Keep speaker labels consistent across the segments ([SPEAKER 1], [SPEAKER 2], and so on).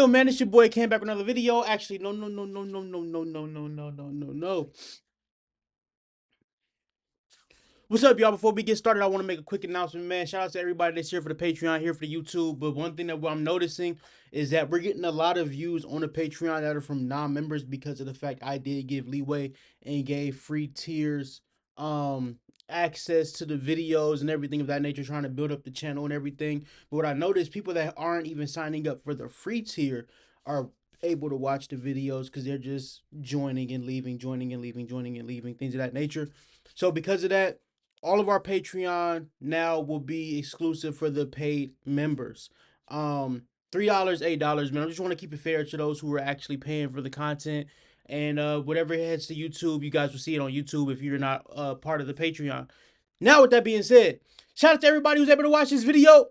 [SPEAKER 1] good, man? It's your boy came back with another video. Actually, no. What's up, y'all? Before we get started, I want to make a quick announcement, man. Shout out to everybody that's here for the Patreon, here for the YouTube. But one thing that I'm noticing is that we're getting a lot of views on the Patreon that are from non-members because of the fact I did give leeway and gave free tiers, access to the videos and everything of that nature, trying to build up the channel and everything. But what I noticed, people that aren't even signing up for the free tier are able to watch the videos because they're just joining and leaving, things of that nature. So because of that, all of our Patreon now will be exclusive for the paid members. $3, $8, man. I just want to keep it fair to those who are actually paying for the content. And whatever heads to YouTube, you guys will see it on YouTube if you're not part of the Patreon. Now, with that being said, shout out to everybody who's able to watch this video.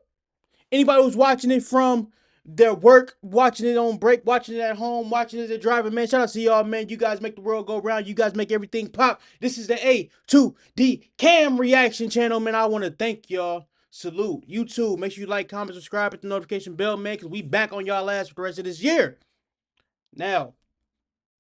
[SPEAKER 1] Anybody who's watching it from their work, watching it on break, watching it at home, watching it as a driver, man. Shout out to y'all, man. You guys make the world go round. You guys make everything pop. This is the A2DCAM reaction channel, man. I want to thank y'all. Salute. YouTube. Make sure you like, comment, subscribe, hit the notification bell, man, because we back on y'all ass for the rest of this year. Now,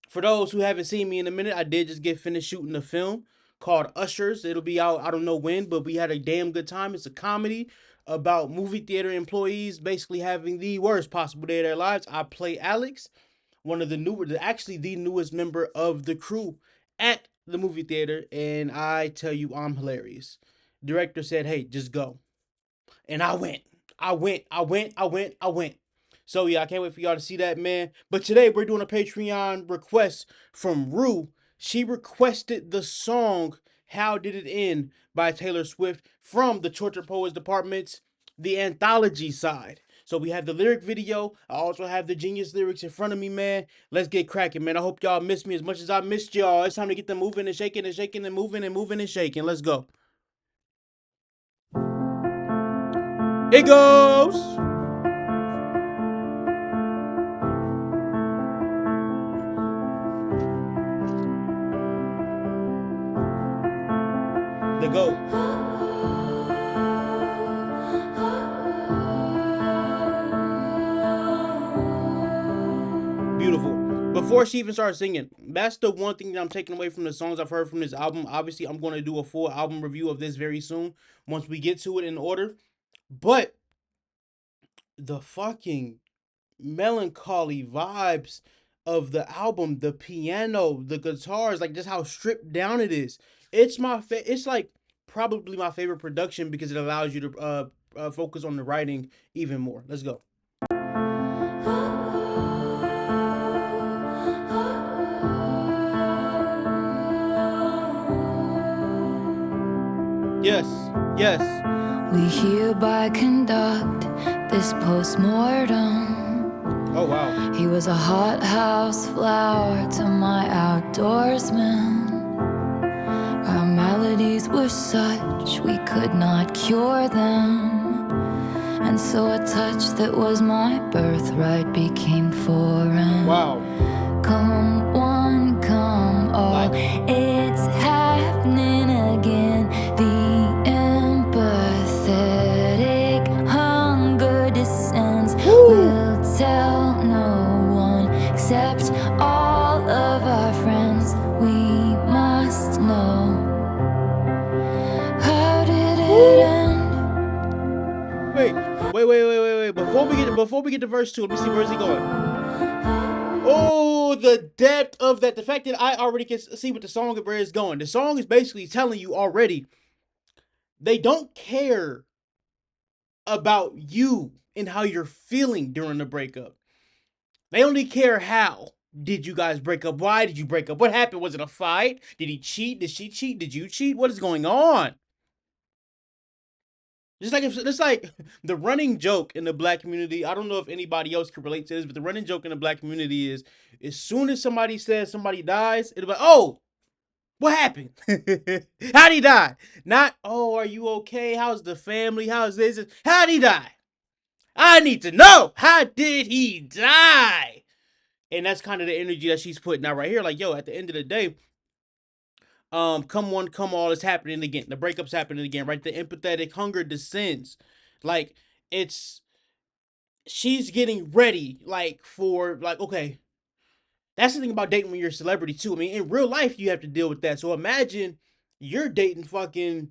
[SPEAKER 1] for those who haven't seen me in a minute, I did just get finished shooting a film called Ushers. It'll be out, I don't know when, but we had a damn good time. It's a comedy about movie theater employees basically having the worst possible day of their lives. I play Alex, one of the actually the newest member of the crew at the movie theater, and I tell you, I'm hilarious. Director said, hey, just go. And I went. I went. So yeah, I can't wait for y'all to see that, man. But today we're doing a Patreon request from Rue. She requested the song How Did It End by Taylor Swift from the Tortured Poets Department's The Anthology side. So we have the lyric video. I also have the genius lyrics in front of me, man. Let's get cracking, man. I hope y'all miss me as much as I missed y'all. It's time to get them moving and shaking and shaking and moving and moving and shaking. Let's go. It goes. The GOAT. Beautiful. Before she even starts singing, that's the one thing that I'm taking away from the songs I've heard from this album. Obviously, I'm going to do a full album review of this very soon once we get to it in order. But the fucking melancholy vibes of the album, the piano, the guitars, like just how stripped down it is. It's it's like probably my favorite production because it allows you to focus on the writing even more. Let's go. Yes, yes.
[SPEAKER 2] We hereby conduct this post-mortem.
[SPEAKER 1] Oh, wow.
[SPEAKER 2] He was a hothouse flower to my outdoorsman. Our maladies were such we could not cure them, and so a touch that was my birthright became foreign.
[SPEAKER 1] Wow.
[SPEAKER 2] Come one, come all, it's happening again. The empathetic hunger descends. We'll tell no one except all of our friends. We must know. How did it end?
[SPEAKER 1] Wait. Before we get to verse 2, let me see, where's he going? Oh, the depth of that. The fact that I already can see what the song of where it's going. The song is basically telling you already they don't care about you and how you're feeling during the breakup. They only care how did you guys break up? Why did you break up? What happened? Was it a fight? Did he cheat? Did she cheat? Did you cheat? What is going on? It's like the running joke in the black community. I don't know if anybody else can relate to this, but the running joke in the black community is as soon as somebody says somebody dies, it'll be, oh, what happened? How'd he die? Not, oh, are you okay? How's the family? How's this? How'd he die? I need to know. How did he die? And that's kind of the energy that she's putting out right here. Like, yo, at the end of the day, come one, come all is happening again. The breakup's happening again, right? The empathetic hunger descends. Like, it's she's getting ready, like for like okay, that's the thing about dating when you're a celebrity too. I mean, in real life, you have to deal with that. So imagine you're dating fucking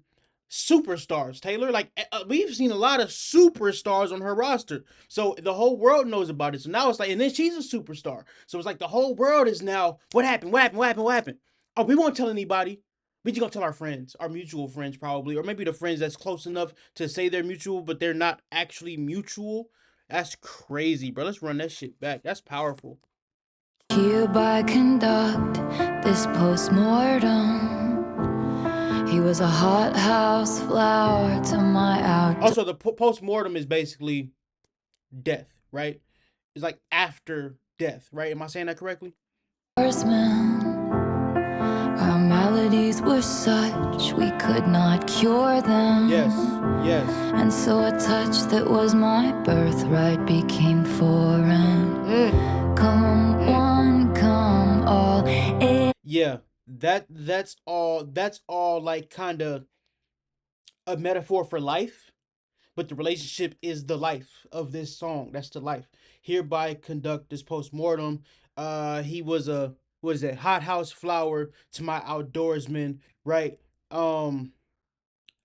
[SPEAKER 1] superstars, Taylor. Like we've seen a lot of superstars on her roster, so the whole world knows about it. So now it's like, and then she's a superstar. So it's like the whole world is now, what happened? What happened? What happened? What happened? Oh, we won't tell anybody. We just gonna tell our friends, our mutual friends, probably, or maybe the friends that's close enough to say they're mutual, but they're not actually mutual. That's crazy, bro. Let's run that shit back. That's powerful.
[SPEAKER 2] Hereby conduct this post-mortem. He was a hothouse flower to my outdoor.
[SPEAKER 1] Also, the post mortem is basically death, right? It's like after death, right? Am I saying that correctly?
[SPEAKER 2] Our maladies were such we could not cure them.
[SPEAKER 1] Yes, yes.
[SPEAKER 2] And so a touch that was my birthright became foreign. Come one, come all.
[SPEAKER 1] Yeah, that's all. That's all like kind of a metaphor for life, but the relationship is the life of this song. That's the life. Hereby conduct this post mortem. He was a, what is it? Hothouse flower to my outdoorsman, right? Actually,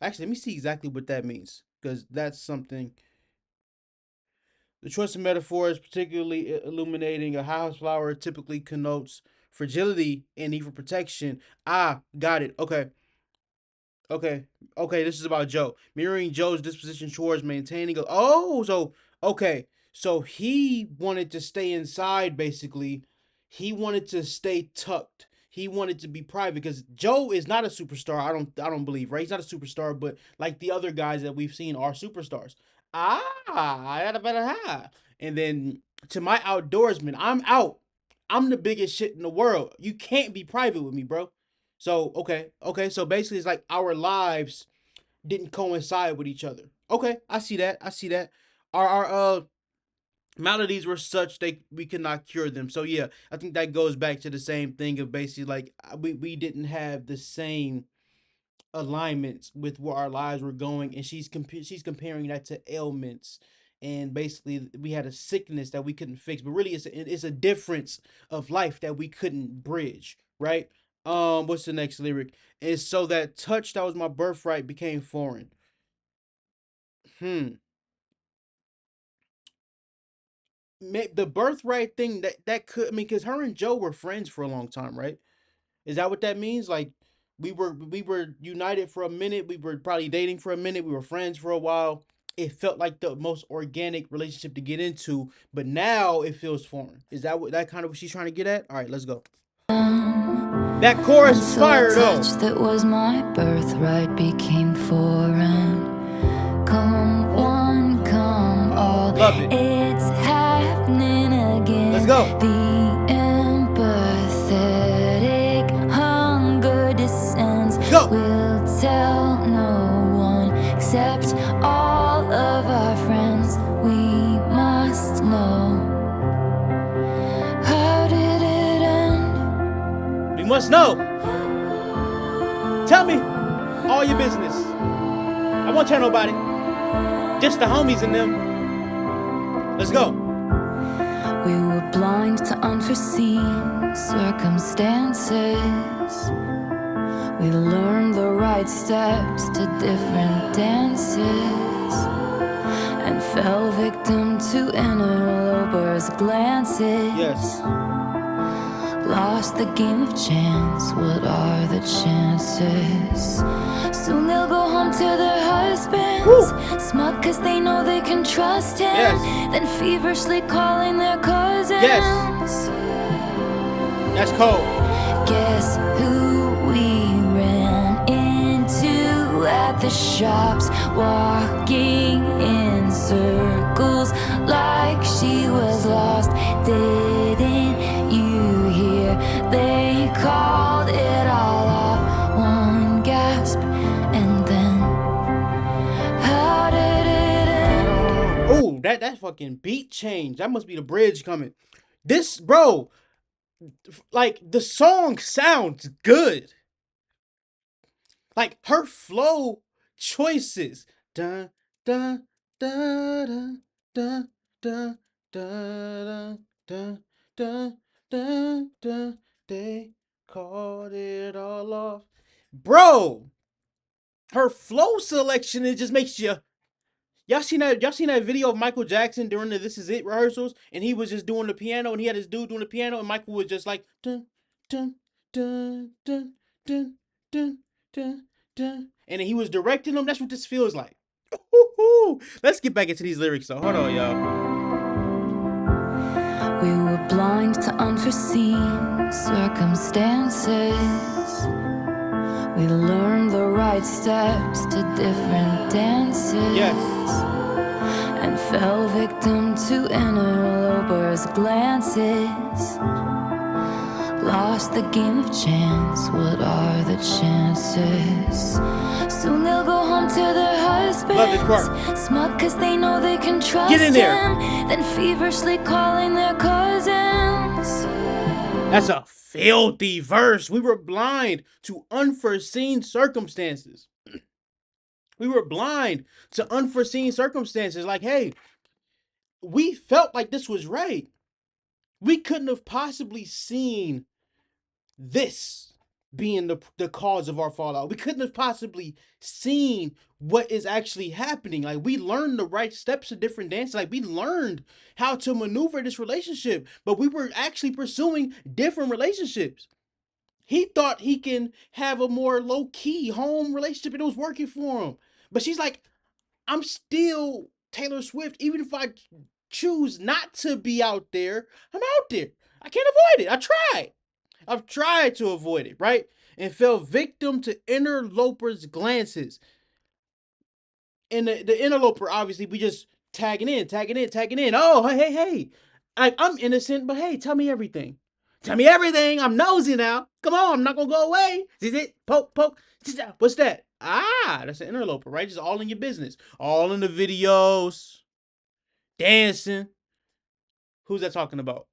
[SPEAKER 1] let me see exactly what that means because that's something. The choice of metaphors, particularly illuminating a house flower, typically connotes fragility and need for protection. Ah, got it. Okay. Okay. Okay, this is about Joe. Mirroring Joe's disposition towards maintaining so okay. So he wanted to stay inside basically. He wanted to stay tucked. He wanted to be private because Joe is not a superstar. I don't believe, right? He's not a superstar, but like the other guys that we've seen are superstars. Ah, I got a better ha. And then to my outdoorsman, I'm out. I'm the biggest shit in the world. You can't be private with me, bro. So okay. So basically, it's like our lives didn't coincide with each other. Okay, I see that. I see that. Our maladies were such they we could not cure them. So yeah, I think that goes back to the same thing of basically like we didn't have the same alignments with where our lives were going, and she's comparing that to ailments, and basically we had a sickness that we couldn't fix, but really it's a difference of life that we couldn't bridge, right? What's the next lyric? Is so that touch that was my birthright became foreign. Hmm. The birthright thing that could, I mean, because her and Joe were friends for a long time, right? Is that what that means? Like we were united for a minute. We were probably dating for a minute. We were friends for a while. It felt like the most organic relationship to get into, but now it feels foreign. Is that what that kind of what she's trying to get at? All right, let's go. That chorus
[SPEAKER 2] And
[SPEAKER 1] was
[SPEAKER 2] so a
[SPEAKER 1] fire though.
[SPEAKER 2] touch that was my birthright became foreign. Come one, come all.
[SPEAKER 1] Love it.
[SPEAKER 2] It's happening again.
[SPEAKER 1] Let's go.
[SPEAKER 2] The empathetic hunger descends.
[SPEAKER 1] Let's go.
[SPEAKER 2] We'll tell no one except all of our friends. We must know. How did it end?
[SPEAKER 1] We must know. Tell me all your business. I won't tell nobody. Just the homies in them. Let's go.
[SPEAKER 2] We were blind to unforeseen circumstances. We learned the right steps to different dances and fell victim to interlopers' glances.
[SPEAKER 1] Yes.
[SPEAKER 2] Lost the game of chance, what are the chances? Soon they'll go home to their husbands, smug cause they know they can trust him.
[SPEAKER 1] Yes.
[SPEAKER 2] Then feverishly calling their cousins.
[SPEAKER 1] Yes. That's cold.
[SPEAKER 2] Guess who we ran into at the shops, walking in circles like she was lost. Didn't you hear? They called it all off. One gasp and then how did it end?
[SPEAKER 1] Oh, that fucking beat change. That must be the bridge coming. This, bro, like the song sounds good. Like her flow choices. Dun dun dun dun dun da, da, da, da, da, da. They called it all off. Bro, her flow selection, it just makes you. Y'all seen that video of Michael Jackson during the This Is It rehearsals, and he was just doing the piano, and he had his dude doing the piano, and Michael was just like dun dun dun dun dun dun dun dun, and he was directing them. That's what this feels like. Let's get back into these lyrics. So hold on, y'all.
[SPEAKER 2] We were blind to unforeseen circumstances. We learned the right steps to different dances.
[SPEAKER 1] Yes.
[SPEAKER 2] And fell victim to interlopers' glances. Lost the game of chance, what are the chances? Soon they'll go home to their husbands, smug cause they know they can trust
[SPEAKER 1] Get in there.
[SPEAKER 2] him, then feverishly calling their cousins.
[SPEAKER 1] That's a filthy verse. We were blind to unforeseen circumstances. We were blind to unforeseen circumstances. Like, hey, we felt like this was right. We couldn't have possibly seen this being the cause of our fallout. We couldn't have possibly seen what is actually happening. Like, we learned the right steps of different dances. Like, we learned how to maneuver this relationship, but we were actually pursuing different relationships. He thought he can have a more low-key home relationship and it was working for him. But she's like, I'm still Taylor Swift. Even if I choose not to be out there, I'm out there. I can't avoid it. I've tried to avoid it, right? And fell victim to interlopers' glances. And the interloper, obviously, we just tagging in. Oh, hey. I'm innocent, but hey, tell me everything. Tell me everything. I'm nosy now. Come on, I'm not gonna go away. Is it? Poke. What's that? Ah, that's an interloper, right? Just all in your business. All in the videos. Dancing. Who's that talking about?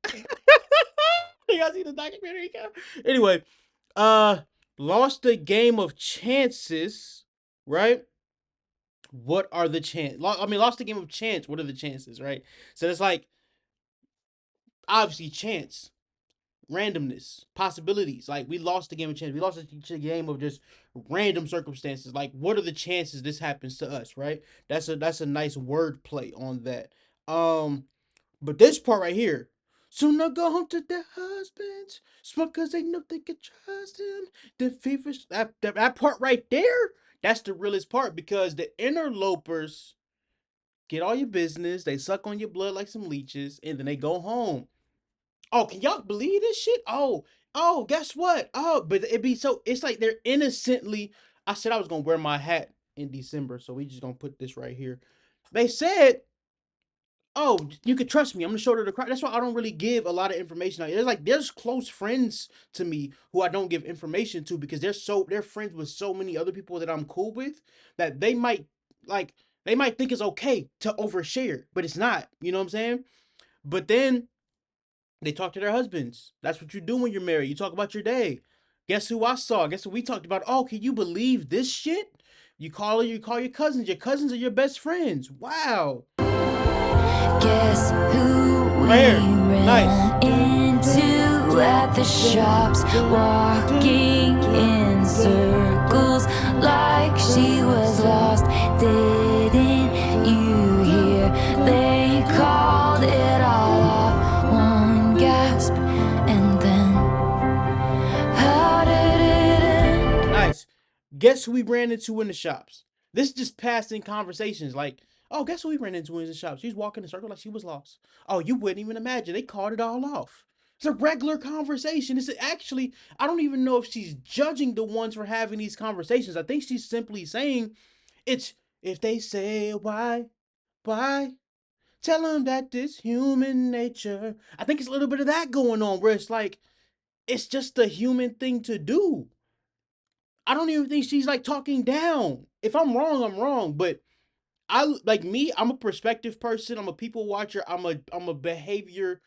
[SPEAKER 1] You guys see the documentary? Anyway, lost the game of chances, right? What are the chances? Lost the game of chance. What are the chances, right? So it's like, obviously, chance, randomness, possibilities. Like, we lost the game of chance. We lost the game of just random circumstances. Like, what are the chances this happens to us, right? That's a nice word play on that. But this part right here. Soon they'll go home to their husbands, smoke cause they know they can trust them. The feverish, that part right there, that's the realest part, because the interlopers get all your business, they suck on your blood like some leeches, and then they go home. Oh, can y'all believe this shit? Oh, guess what? Oh, but it be so, it's like they're innocently. I said I was gonna wear my hat in December, so we just gonna put this right here. They said, oh, you could trust me. I'm gonna show her the crowd. That's why I don't really give a lot of information out. There's close friends to me who I don't give information to, because they're friends with so many other people that I'm cool with, that like they might think it's okay to overshare, but it's not. You know what I'm saying? But then they talk to their husbands. That's what you do when you're married. You talk about your day. Guess who I saw? Guess what we talked about? Oh, can you believe this shit? You call your cousins. Your cousins are your best friends. Wow.
[SPEAKER 2] Guess who we
[SPEAKER 1] Right
[SPEAKER 2] ran into at the shops, walking in circles like she was lost. Didn't you hear? They called it all off. One gasp, and then how did it end?
[SPEAKER 1] Nice. Guess who we ran into in the shops? This is just passing conversations. Like, oh, guess who we ran into in the shops? She was walking in a circle like she was lost. Oh, you wouldn't even imagine. They called it all off. It's a regular conversation. It's actually, I don't even know if she's judging the ones for having these conversations. I think she's simply saying, it's, if they say why, tell them that this human nature. I think it's a little bit of that going on, where it's like, it's just a human thing to do. I don't even think she's like talking down. If I'm wrong, I'm wrong. But I, like me, I'm a perspective person. I'm a people watcher. I'm a behavior,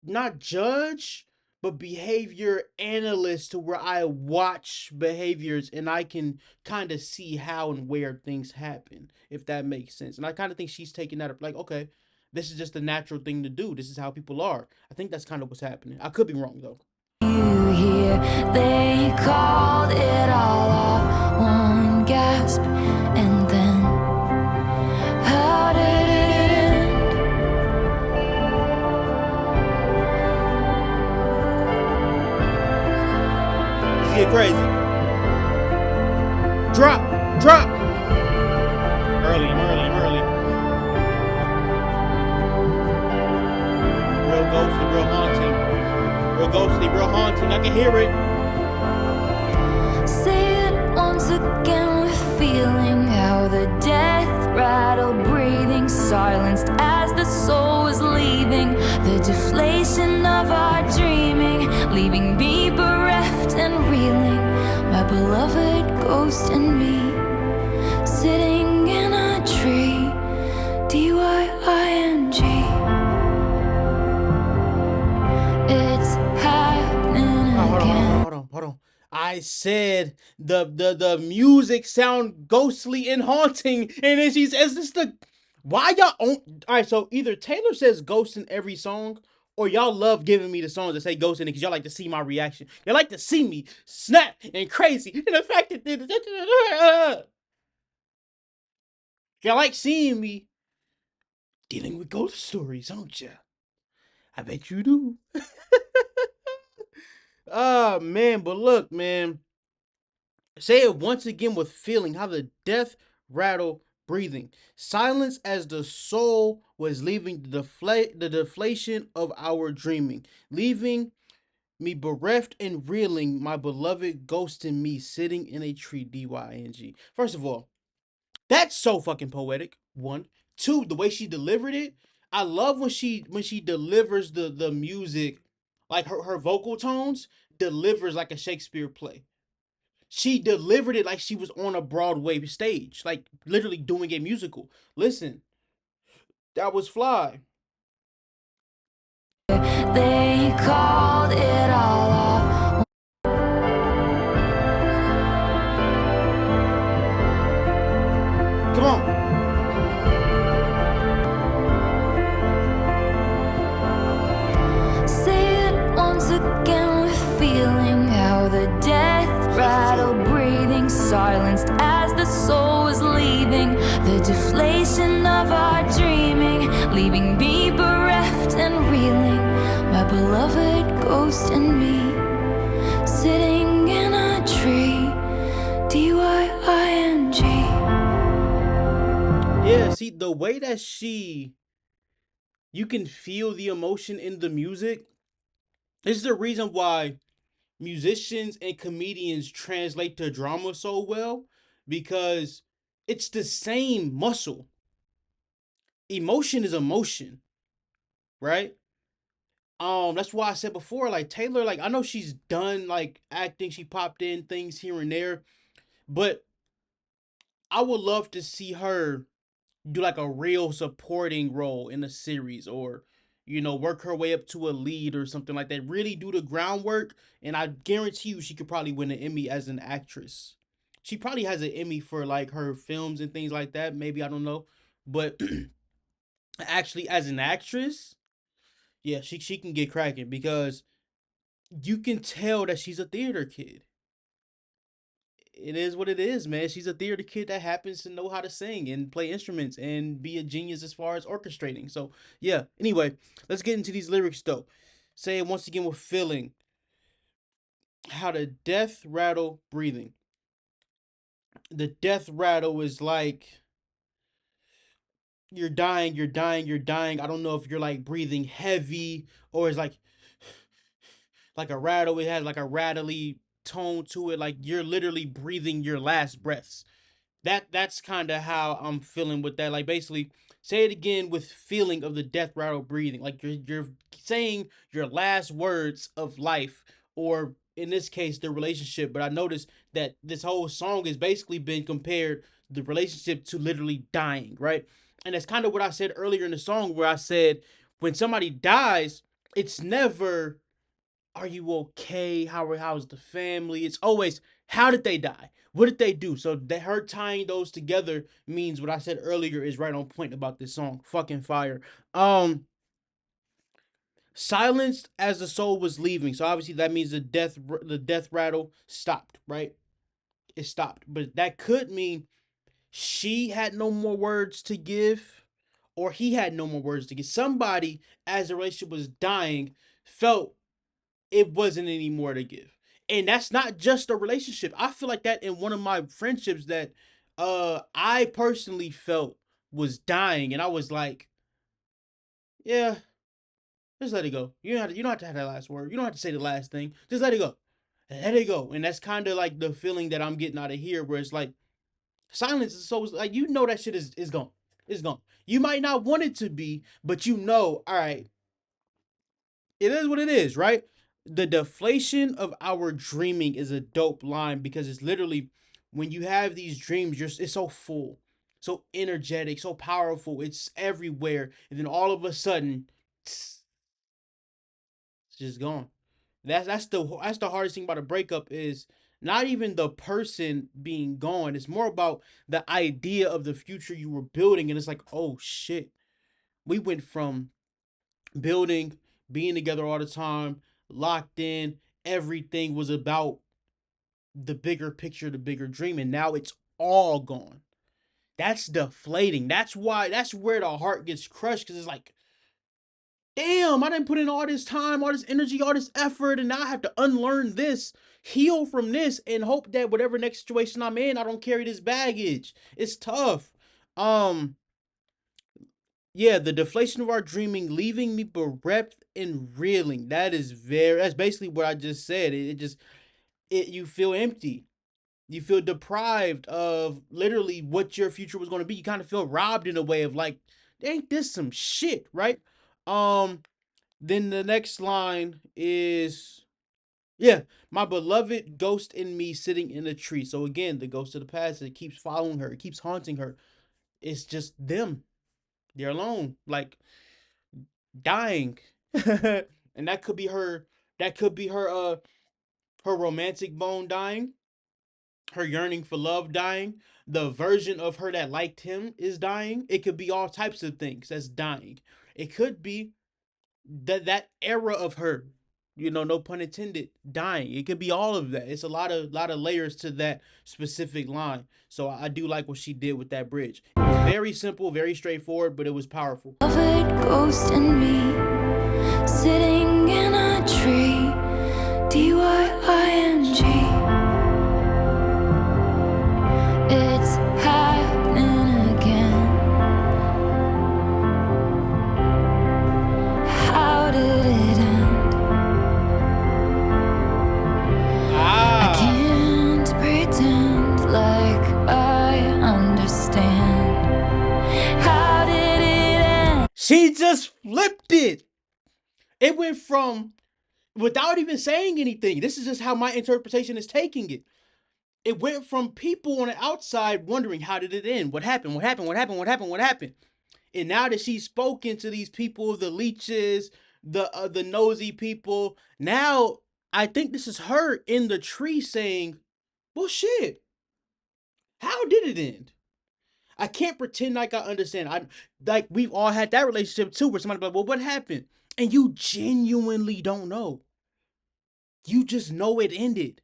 [SPEAKER 1] not judge, but behavior analyst, to where I watch behaviors and I can kind of see how and where things happen, if that makes sense. And I kind of think she's taking that up, like, okay, This is just a natural thing to do. This is how people are. I think that's kind of what's happening. I could be wrong though.
[SPEAKER 2] You hear they called it all off, one gasp, and then how did it end?
[SPEAKER 1] Let's get crazy. Drop, drop. Early, I'm early, I'm early. Real ghostly, real haunting. Real ghostly, real haunting. I can hear it.
[SPEAKER 2] Say it once again with feeling, how the death rattle breathing silenced as the soul was leaving, the deflation of our dreaming, leaving me bereft and reeling, my beloved ghost in me, sitting in a tree, D-Y-I-N-G. It's happening again.
[SPEAKER 1] Hold on. I said the music sound ghostly and haunting, and then she says this the why y'all on all right. So either Taylor says ghost in every song, or y'all love giving me the songs that say ghost in it because y'all like to see my reaction. Y'all like to see me snap and crazy, and the fact that y'all like seeing me dealing with ghost stories, don't ya? I bet you do. Oh man, but look, man. Say it once again with feeling how the death rattle breathing. Silence as the soul was leaving the deflation of our dreaming. Leaving me bereft and reeling, my beloved ghost in me sitting in a tree, D-Y-N-G. First of all, that's so fucking poetic. One. Two, the way she delivered it. I love when she delivers the music, like her vocal tones, delivers like a Shakespeare play. She delivered it like she was on a Broadway stage, like literally doing a musical. Listen, that was fly.
[SPEAKER 2] They called it all off.
[SPEAKER 1] Come on.
[SPEAKER 2] Say it once again with feeling, how the death rattle breathing silenced as the soul was leaving, the deflation of our dreaming, leaving me bereft and reeling, my beloved ghost in me, sitting in a tree, D-Y-I-N-G.
[SPEAKER 1] Yeah, see the way that you can feel the emotion in the music. This is the reason why musicians and comedians translate to drama so well, because it's the same muscle. Emotion is emotion, right? That's why I said before, like Taylor, like I know she's done like acting, she popped in things here and there, but I would love to see her do like a real supporting role in a series, or work her way up to a lead or something like that. Really do the groundwork, and I guarantee you she could probably win an Emmy as an actress. She probably has an Emmy for like her films and things like that. Maybe, I don't know, but actually as an actress, yeah, she can get cracking because you can tell that she's a theater kid. It is what it is, man. She's a theater kid that happens to know how to sing and play instruments and be a genius as far as orchestrating. So, yeah. Anyway, let's get into these lyrics though. Say it once again with feeling. How the death rattle breathing. The death rattle is like you're dying, you're dying, you're dying. I don't know if you're like breathing heavy or it's like a rattle. It has like a rattly tone to it. Like you're literally breathing your last breaths. That's kind of how I'm feeling with that. Like basically, say it again with feeling of the death rattle breathing. Like you're saying your last words of life, or in this case, the relationship. But I noticed that this whole song has basically been compared the relationship to literally dying, right? And that's kind of what I said earlier in the song, where I said when somebody dies, it's never are you okay? How's the family? It's always, how did they die? What did they do? So that her tying those together means what I said earlier is right on point about this song. Fucking fire. Um, Silenced as the soul was leaving. So obviously that means the death rattle stopped, right? It stopped. But that could mean she had no more words to give, or he had no more words to give. Somebody, as the relationship was dying, felt it wasn't any more to give. And that's not just a relationship. I feel like that in one of my friendships that I personally felt was dying, and I was like, yeah, just let it go. You don't have to have that last word. You don't have to say the last thing. Just let it go. Let it go. And that's kind of like the feeling that I'm getting out of here, where it's like silence is so like, that shit is gone. It's gone. You might not want it to be, but all right, it is what it is, right? The deflation of our dreaming is a dope line because it's literally when you have these dreams, it's so full, so energetic, so powerful, it's everywhere, and then all of a sudden, it's just gone. That's the hardest thing about a breakup is not even the person being gone. It's more about the idea of the future you were building, and it's like, oh shit, we went from building, being together all the time, locked in. Everything was about the bigger picture, the bigger dream, and now it's all gone. That's deflating. That's where the heart gets crushed because it's like, damn, I didn't put in all this time, all this energy, all this effort, and now I have to unlearn this, heal from this, and hope that whatever next situation I'm in, I don't carry this baggage. It's tough. Um, yeah, the deflation of our dreaming, leaving me bereft and reeling. That's basically what I just said. It just you feel empty. You feel deprived of literally what your future was going to be. You kind of feel robbed in a way of like, ain't this some shit, right? Um, then the next line is, yeah, my beloved ghost in me sitting in a tree. So again, the ghost of the past, it keeps following her, it keeps haunting her. It's just them. They're alone. Like dying. And that could be her, her romantic bone dying, her yearning for love dying, the version of her that liked him is dying. It could be all types of things that's dying. It could be that era of her, no pun intended, dying. It could be all of that. It's a lot of layers to that specific line. So I do like what she did with that bridge. It was very simple, very straightforward, but it was powerful.
[SPEAKER 2] Beloved ghost in me, sitting in a tree. DYING. It's happening again. How did it end? I can't pretend like I understand. How did it end?
[SPEAKER 1] She just flipped it. It went from, without even saying anything, this is just how my interpretation is taking it. It went from people on the outside wondering, how did it end? What happened? What happened? What happened? What happened? What happened? And now that she's spoken to these people, the leeches, the nosy people, now I think this is her in the tree saying, well, shit, how did it end? I can't pretend like I understand. Like we've all had that relationship too, where somebody be like, well, what happened? And you genuinely don't know. You just know it ended.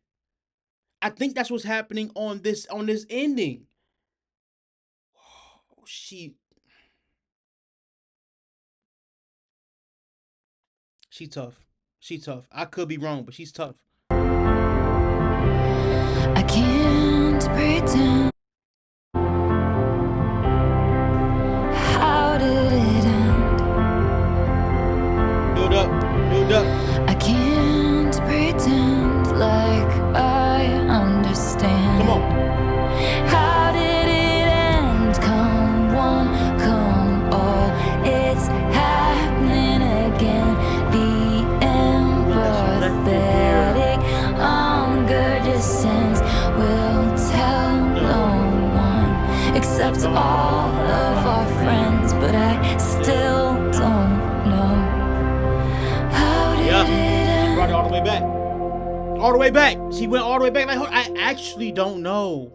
[SPEAKER 1] I think that's what's happening on this ending. Oh, she tough. She tough. I could be wrong, but she's tough.
[SPEAKER 2] I can't pretend. How did it end?
[SPEAKER 1] Build up. Build up.
[SPEAKER 2] I can't pretend like I understand.
[SPEAKER 1] Come on.
[SPEAKER 2] How did it end? Come one, come all. It's happening again. The empathetic hunger descends. Will tell no one except all of our friends, but I still don't know. How did it end?
[SPEAKER 1] Brought it all the way all the way back. She went all the way back. Like, I actually don't know.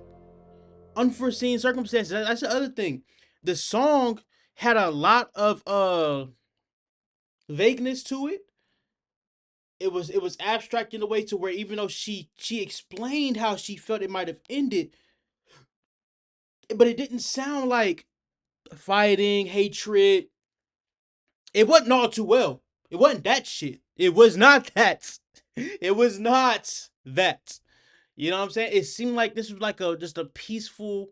[SPEAKER 1] Unforeseen circumstances. That's the other thing. The song had a lot of vagueness to it. It was abstract in a way to where even though she explained how she felt it might have ended, but it didn't sound like fighting, hatred. It wasn't all too well. It wasn't that shit. It was not that. It was not that. You know what I'm saying? It seemed like this was like just a peaceful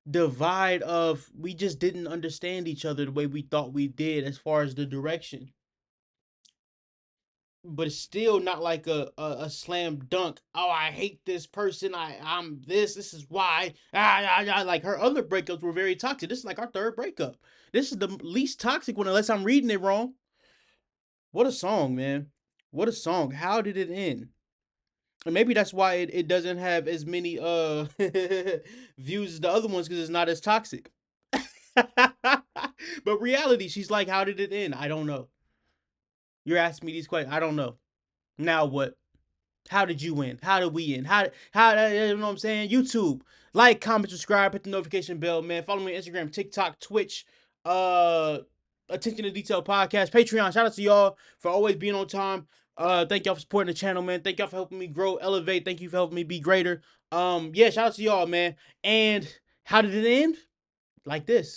[SPEAKER 1] divide of we just didn't understand each other the way we thought we did as far as the direction. But it's still not like a slam dunk. Oh, I hate this person. I'm this. This is why. Like her other breakups were very toxic. This is like our third breakup. This is the least toxic one, unless I'm reading it wrong. What a song, man. What a song. How did it end? And maybe that's why it doesn't have as many views as the other ones because it's not as toxic. But reality, she's like, how did it end? I don't know. You're asking me these questions. I don't know. Now what? How did you win? How did we end? How you know what I'm saying? YouTube. Like, comment, subscribe, hit the notification bell, man. Follow me on Instagram, TikTok, Twitch, Attention to Detail Podcast, Patreon. Shout out to y'all for always being on time. Thank y'all for supporting the channel, man. Thank y'all for helping me grow, elevate. Thank you for helping me be greater. Yeah, shout out to y'all, man. And how did it end? Like this.